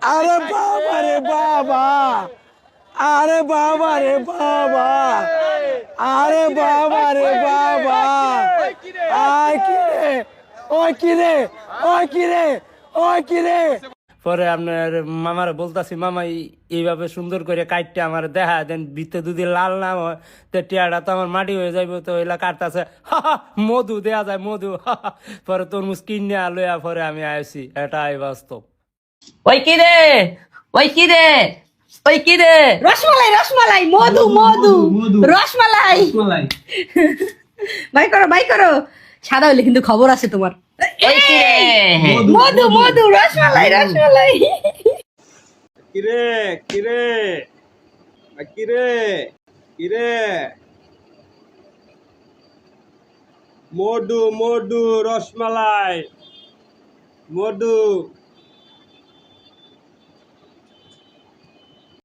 আরে বাবা রে বাবা, আরে বাবা রে বাবা, আরে বাবা রে বাবা, আয় কিরে, ওই কিরে, ওই কিরে, ওই কিরে। পরে আপনার মামার বলতাছি, মামা এইভাবে সুন্দর করে কাটতে আমার দেখা দেন, ভিতরে যদি লাল না হয় তো টিয়াটা তো আমার মাটি হয়ে যাইব, তো এলা কাটতেছে মধু দেয়া যায় মধু। পরে তরমুজ কিনে লইয়া পরে আমি আইছি, এটাই বাস্তব। ওই কি রে, ওই কি রে, ওই কি রে, রসমালাই রসমালাই, মধু মধু, রসমালাই। বাই করো বাই করো, সাদা হইলে কিন্তু খবর আছে তোমার। ওই কি রে, মধু মধু, রসমালাই রসমালাই। কিরে কিরে কিরে কিরে, মধু মধু রসমালাই মধু।